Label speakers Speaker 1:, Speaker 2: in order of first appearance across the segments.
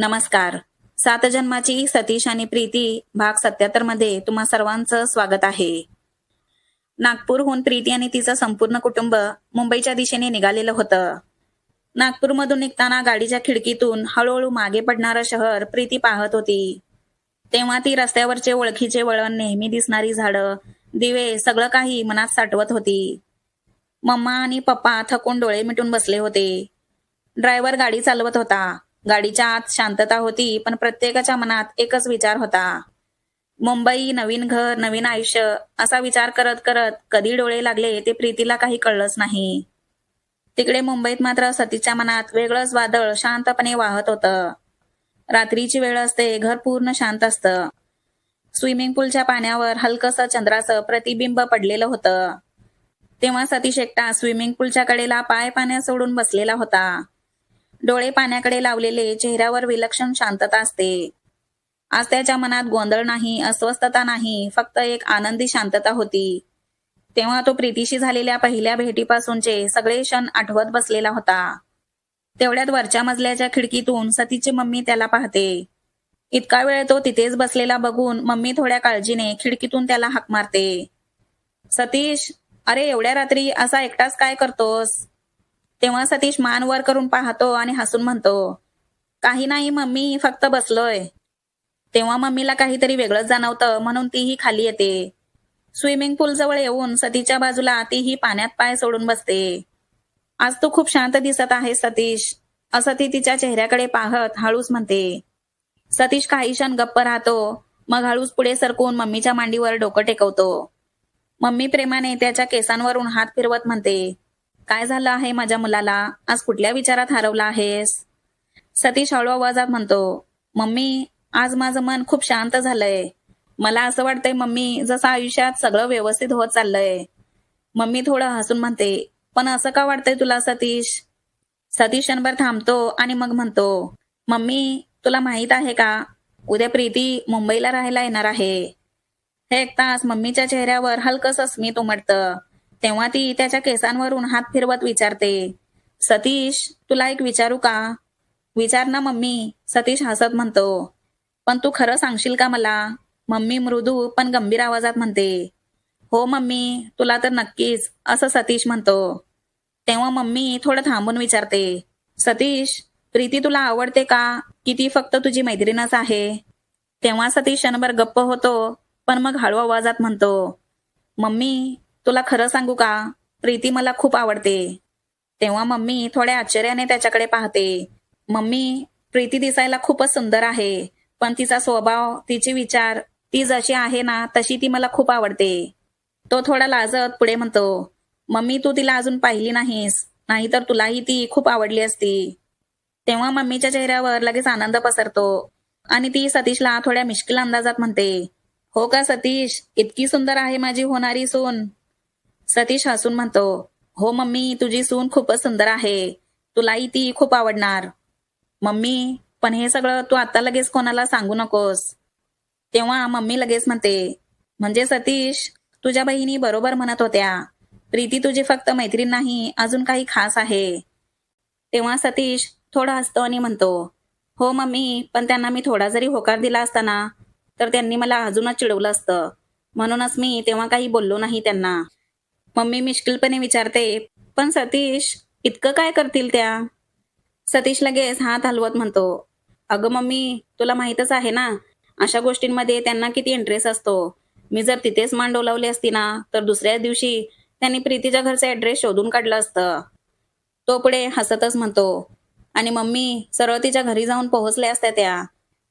Speaker 1: नमस्कार. सात जन्माची सतीश आणि प्रीती भाग 77 मध्ये तुम्हा सर्वांचं स्वागत आहे. नागपूरहून प्रीती आणि तिचं संपूर्ण कुटुंब मुंबईच्या दिशेने निघालेलं होतं. नागपूरमधून निघताना गाडीच्या खिडकीतून हळूहळू मागे पडणारं शहर प्रीती पाहत होती. तेव्हा ती रस्त्यावरचे ओळखीचे वळण, नेहमी दिसणारी झाडं, दिवे सगळं काही मनात साठवत होती. मम्मा आणि पप्पा थकून डोळे मिटून बसले होते. ड्रायव्हर गाडी चालवत होता. गाडीच्या आत शांतता होती, पण प्रत्येकाच्या मनात एकच विचार होता. मुंबई, नवीन घर, नवीन आयुष्य असा विचार करत करत कधी डोळे लागले ते प्रीतीला काही कळलंच नाही. तिकडे मुंबईत मात्र सतीच्या मनात वेगळंच वादळ शांतपणे वाहत होतं. रात्रीची वेळ असते, घर पूर्ण शांत असतं. स्विमिंग पूलच्या पाण्यावर हलकसं चंद्राचं प्रतिबिंब पडलेलं होतं. तेव्हा सतीश एकटा स्विमिंग पूलच्या कडेला पाय पाण्यात सोडून बसलेला होता. डोळे पाण्याकडे लावलेले, चेहऱ्यावर विलक्षण शांतता असते. आज त्याच्या मनात गोंधळ नाही, अस्वस्थता नाही, फक्त एक आनंदी शांतता होती. तेव्हा तो प्रीतीशी झालेल्या पहिल्या भेटीपासूनचे सगळे क्षण आठवत बसलेला होता. तेवढ्यात वरच्या मजल्याच्या खिडकीतून सतीची मम्मी त्याला पाहते. इतका वेळ तो तिथेच बसलेला बघून मम्मी थोड्या काळजीने खिडकीतून त्याला हाक मारते. सतीश, अरे एवढ्या रात्री असा एकटाच काय करतोस? तेव्हा सतीश मान वर करून पाहतो आणि हसून म्हणतो, काही नाही मम्मी, फक्त बसलोय. तेव्हा मम्मीला काहीतरी वेगळंच जाणवतं, म्हणून तीही खाली येते. स्विमिंग पूल जवळ येऊन सतीच्या बाजूला तीही पाण्यात पाय सोडून बसते. आज तू खूप शांत दिसत आहेस सतीश, असं ती तिच्या चेहऱ्याकडे पाहत हळूच म्हणते. सतीश काही क्षण गप्प राहतो, मग हळूच पुढे सरकून मम्मीच्या मांडीवर डोकं टेकवतो. मम्मी प्रेमाने त्याच्या केसांवरून हात फिरवत म्हणते, काय झालं आहे माझ्या मुलाला? आज कुठल्या विचारात हरवला आहेस? सतीश हळू आवाजात म्हणतो, मम्मी, आज माझं मन खूप शांत झालंय. मला असं वाटतंय मम्मी, जसं आयुष्यात सगळं व्यवस्थित होत चाललंय. मम्मी थोडं हसून म्हणते, पण असं का वाटतंय तुला सतीश? सतीश क्षणभर थांबतो आणि मग म्हणतो, मम्मी, तुला माहित आहे का, उद्या प्रीती मुंबईला राहायला येणार आहे. हे ऐकताच मम्मीच्या चेहऱ्यावर हलकसं स्मित उमटतं. तेव्हा ती त्याच्या केसांवरून हात फिरवत विचारते, सतीश, तुला एक विचारू का? विचार ना मम्मी, सतीश हसत म्हणतो. पण तू खरं सांगशील का मला? मम्मी मृदू पण गंभीर आवाजात म्हणते. हो मम्मी, तुला तर नक्कीच, असं सतीश म्हणतो. तेव्हा मम्मी थोडं थांबून विचारते, सतीश, प्रीती तुला आवडते का, की ती फक्त तुझी मैत्रीणच आहे? तेव्हा सतीश क्षणभर गप्प होतो, पण मग हळू आवाजात म्हणतो, मम्मी, तुला खरं सांगू का, प्रीती मला खूप आवडते. तेव्हा मम्मी थोड्या आश्चर्याने त्याच्याकडे पाहते. मम्मी, प्रीती दिसायला खूपच सुंदर आहे, पण तिचा स्वभाव, तिचे विचार, ती जशी आहे ना तशी ती मला खूप आवडते. तो थोडा लाजत पुढे म्हणतो, मम्मी, तू तिला अजून पाहिली नाहीस, नाहीतर तुलाही ती खूप आवडली असती. तेव्हा मम्मीच्या चेहऱ्यावर लगेच आनंद पसरतो आणि ती सतीशला थोड्या मिश्किल अंदाजात म्हणते, हो का सतीश, इतकी सुंदर आहे माझी होणारी सून? सतीश हसून म्हणतो, हो मम्मी, तुझी सून खूपच सुंदर आहे, तुलाही ती खूप आवडणार. मम्मी, पण हे सगळं तू आता लगेच कोणाला सांगू नकोस. तेव्हा मम्मी लगेच म्हणते, म्हणजे सतीश, तुझ्या बहिणी बरोबर म्हणत होत्या, प्रीती तुझी फक्त मैत्रीण नाही, अजून काही खास आहे. तेव्हा सतीश थोडा हसतो आणि म्हणतो, हो मम्मी, पण त्यांना मी थोडा जरी होकार दिला असता ना, तर त्यांनी मला अजूनच चिडवलं असतं. म्हणूनच मी तेव्हा काही बोललो नाही त्यांना. मम्मी मिश्किलपणे विचारते, पण सतीश, इतकं काय करतील त्या? सतीश लगेच हात हलवत म्हणतो, अगं मम्मी, तुला माहीतच आहे ना, अशा गोष्टींमध्ये त्यांना किती इंटरेस्ट असतो. मी जर तिथेच मान डोलावली असती ना, तर दुसऱ्या दिवशी त्यांनी प्रीतीच्या घरचा ऍड्रेस शोधून काढलं असतं. तो पुढे हसतच म्हणतो, आणि मम्मी सरळ तिच्या घरी जाऊन पोहोचल्या असत्या त्या.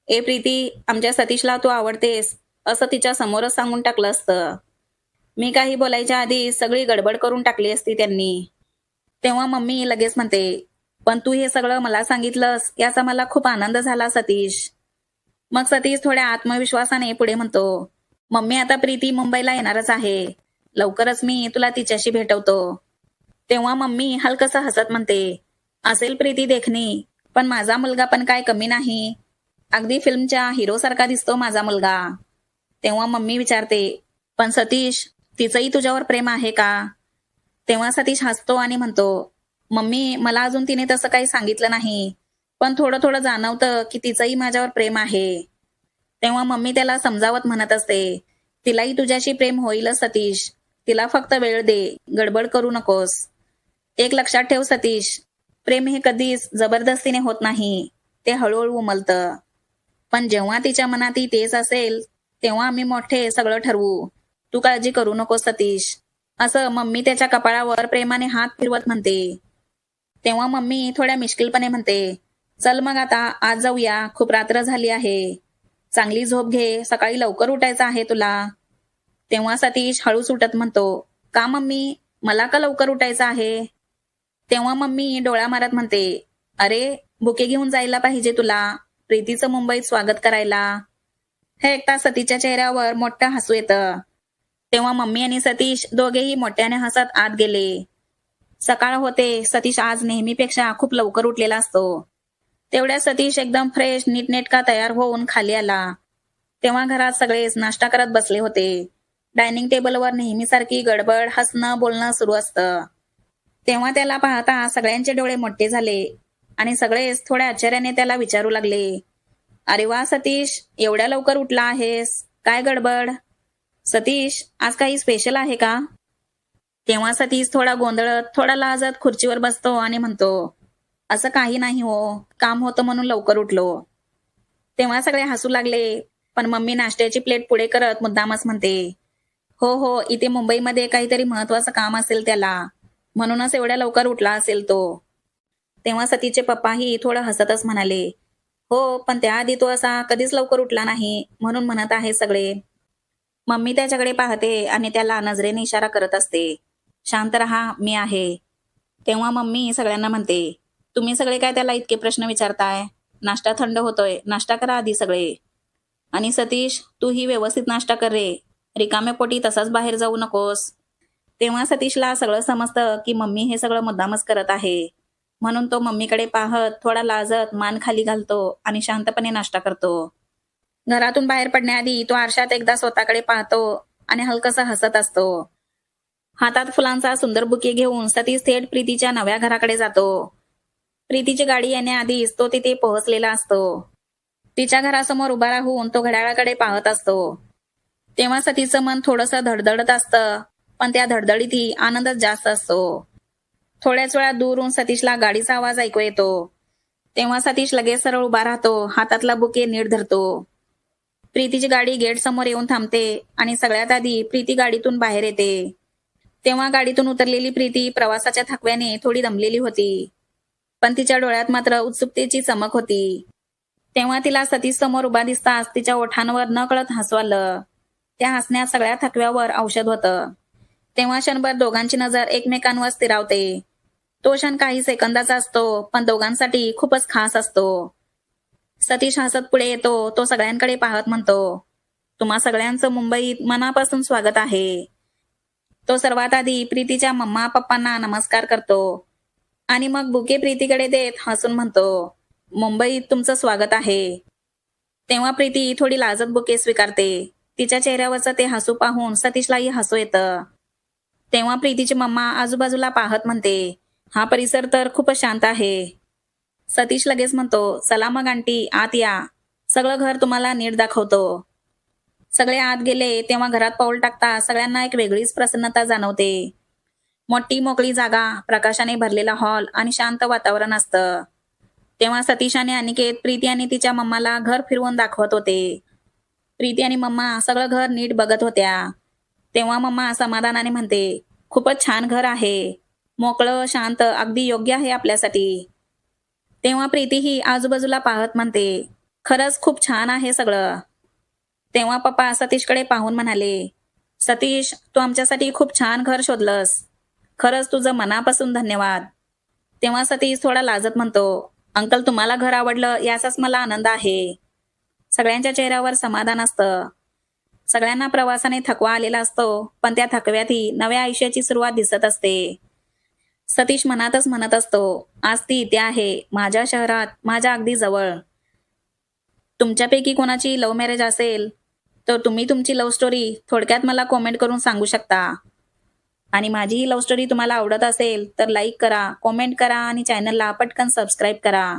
Speaker 1: ए प्रीती, आमच्या सतीशला तू आवडतेस, असं तिच्या समोरच सांगून टाकलं असतं. मी काही बोलायच्या आधी सगळी गडबड करून टाकली असती त्यांनी. तेव्हा मम्मी लगेच म्हणते, पण तू हे सगळं मला सांगितलंस याचा मला खूप आनंद झाला सतीश. मग सतीश थोड्या आत्मविश्वासाने पुढे म्हणतो, मम्मी, आता प्रीती मुंबईला येणारच आहे, लवकरच मी तुला तिच्याशी भेटवतो. तेव्हा मम्मी हलकसं हसत म्हणते, असेल प्रीती देखणी, पण माझा मुलगा पण काय कमी नाही, अगदी फिल्मच्या हिरोसारखा दिसतो माझा मुलगा. तेव्हा मम्मी विचारते, पण सतीश, तिचंही तुझ्यावर प्रेम आहे का? तेव्हा सतीश हसतो आणि म्हणतो, मम्मी, मला अजून तिने तसं काही सांगितलं नाही. पण थोडं थोडं जाणवतं की तिचंही माझ्यावर प्रेम आहे. तेव्हा मम्मी त्याला समजावत म्हणत असते, तिलाही तुझ्याशी प्रेम होईलच सतीश. तिला फक्त वेळ दे, गडबड करू नकोस. एक लक्षात ठेव सतीश, प्रेम हे कधीच जबरदस्तीने होत नाही. ते हळूहळू उमलतं. पण जेव्हा तिच्या मनातही तेच असेल, तेव्हा आम्ही मोठे सगळं ठरवू. तू काळजी करू नकोस सतीश. असं मम्मी त्याच्या कपाळावर प्रेमाने हात फिरवत म्हणते. तेव्हा मम्मी थोड्या मिश्किलपणे म्हणते, चल मग आता आज जाऊया, खूप रात्र झाली आहे. चांगली झोप घे, सकाळी लवकर उठायचं आहे तुला. तेव्हा सतीश हळूच उठत म्हणतो, का मम्मी, मला का लवकर उठायचं आहे? तेव्हा मम्मी डोळा मारत म्हणते, अरे बुके घेऊन जायला पाहिजे तुला, प्रीतीचं मुंबईत स्वागत करायला. हे ऐकता सतीच्या चेहऱ्यावर मोठं हसू येतं. तेव्हा मम्मी आणि सतीश दोघेही मोठ्याने हसत आत गेले. सकाळ होते. सतीश आज नेहमीपेक्षा खूप लवकर उठलेला असतो. तेवढ्या सतीश एकदम फ्रेश नीटनेटका तयार होऊन खाली आला. तेव्हा घरात सगळेच नाश्ता करत बसले होते. डायनिंग टेबलवर नेहमीसारखी गडबड, हसणं बोलणं सुरू असतं. तेव्हा त्याला पाहता सगळ्यांचे डोळे मोठे झाले आणि सगळेच थोड्या आश्चर्याने त्याला विचारू लागले, अरे वा सतीश, एवढ्या लवकर उठला आहेस, काय गडबड? सतीश, आज काही स्पेशल आहे का? तेव्हा सतीश थोडा गोंधळत, थोडा लाजत खुर्चीवर बसतो आणि म्हणतो, असं काही नाही हो, काम होतं म्हणून लवकर उठलो. तेव्हा सगळे हसू लागले. पण मम्मी नाश्त्याची प्लेट पुढे करत मुद्दामच म्हणते, हो हो, इथे मुंबईमध्ये काहीतरी महत्वाचं काम असेल त्याला, म्हणूनच एवढ्या लवकर उठला असेल तो. तेव्हा सतीचे पप्पाही थोडं हसतच म्हणाले, हो, पण त्याआधी तो असा कधीच लवकर उठला नाही, म्हणून म्हणत आहे सगळे. मम्मी त्याच्याकडे पाहते आणि त्याला नजरेने इशारा करत असते, शांत रहा, मी आहे. तेव्हा मम्मी सगळ्यांना म्हणते, तुम्ही सगळे काय त्याला इतके प्रश्न विचारताय? नाश्ता थंड होतोय, नाश्ता करा आधी सगळे. आणि सतीश, तूही व्यवस्थित नाश्ता कर रे, रिकाम्या पोटी तसाच बाहेर जाऊ नकोस. तेव्हा सतीशला सगळं समजतं की मम्मी हे सगळं मुद्दामच करत आहे. म्हणून तो मम्मीकडे पाहत थोडा लाजत मान खाली घालतो आणि शांतपणे नाश्ता करतो. घरातून बाहेर पडण्याआधी तो आरशात एकदा स्वतःकडे पाहतो आणि हलकसा हसत असतो. हातात फुलांचा सुंदर बुके घेऊन सतीश थेट प्रीतीच्या नव्या घराकडे जातो. प्रीतीची गाडी येण्याआधीच तो तिथे पोहोचलेला असतो. तिच्या घरासमोर उभा राहून तो घड्याळाकडे पाहत असतो. तेव्हा सतीचं मन थोडंसं धडधडत असतं, पण त्या धडधडीतही आनंदच जास्त असतो. थोड्याच वेळात दूरून सतीशला गाडीचा आवाज ऐकू येतो. तेव्हा सतीश लगेच सरळ उभा राहतो, हातातला बुके नीट धरतो. प्रीतीची गाडी गेट समोर येऊन थांबते आणि सगळ्यात आधी प्रीती गाडीतून बाहेर येते. तेव्हा गाडीतून उतरलेली प्रीती प्रवासाच्या थकव्याने थोडी दमलेली होती, पण तिच्या डोळ्यात मात्र उत्सुकतेची चमक होती. तेव्हा तिला सतीश समोर उभा दिसताच तिच्या ओठांवर नकळत हसू आलं. त्या हसण्यात सगळ्या थकव्यावर औषध होतं. तेव्हा क्षणभर दोघांची नजर एकमेकांवर स्थिरावते. तो क्षण काही सेकंदाचा असतो, पण दोघांसाठी खूपच खास असतो. सतीश हसत पुढे येतो. तो सगळ्यांकडे पाहत म्हणतो, तुम्हा सगळ्यांचं मुंबईत मनापासून स्वागत आहे. तो सर्वात आधी प्रीतीच्या मम्मा पप्पांना नमस्कार करतो आणि मग बुके प्रीतीकडे देत हसून म्हणतो, मुंबईत तुमचं स्वागत आहे. तेव्हा प्रीती थोडी लाजत बुके स्वीकारते. तिच्या चेहऱ्यावरचं ते हसू पाहून सतीशलाही हसू येतं. तेव्हा प्रीतीची मम्मा आजूबाजूला पाहत म्हणते, हा परिसर तर खूपच शांत आहे. सतीश लगेच म्हणतो, चला मग आंटी, आत या, सगळं घर तुम्हाला नीट दाखवतो. सगळे आत गेले. तेव्हा घरात पाऊल टाकता सगळ्यांना एक वेगळीच प्रसन्नता जाणवते. मोठी मोकळी जागा, प्रकाशाने भरलेला हॉल आणि शांत वातावरण असतं. तेव्हा सतीश आणि अनिकेत प्रीती आणि तिच्या मम्माला घर फिरवून दाखवत होते. प्रीती आणि मम्मा सगळं घर नीट बघत होत्या. तेव्हा मम्मा समाधानाने म्हणते, खूपच छान घर आहे, मोकळं, शांत, अगदी योग्य आहे आपल्यासाठी. तेव्हा प्रीतीही आजूबाजूला पाहत म्हणते, खरंच खूप छान आहे सगळं. तेव्हा पप्पा सतीशकडे पाहून म्हणाले, सतीश, तू आमच्यासाठी खूप छान घर शोधलंस, खरंच तुझं मनापासून धन्यवाद. तेव्हा सतीश थोडा लाजत म्हणतो, अंकल, तुम्हाला घर आवडलं याचाच मला आनंद आहे. सगळ्यांच्या चेहऱ्यावर समाधान असतं. सगळ्यांना प्रवासाने थकवा आलेला असतो, पण त्या थकव्यातही नव्या आयुष्याची सुरुवात दिसत असते. सतीश मनातच म्हणत असतो, आज ती इथे आहे, माझ्या शहरात, माझ्या अगदी जवळ. तुमच्यापैकी कोणाची लव्ह मॅरेज असेल तर तुम्ही तुमची लव्ह स्टोरी थोडक्यात मला कॉमेंट करून सांगू शकता. आणि माझी ही लव्ह स्टोरी तुम्हाला आवडत असेल तर लाईक करा, कॉमेंट करा आणि चॅनलला पटकन सबस्क्राईब करा.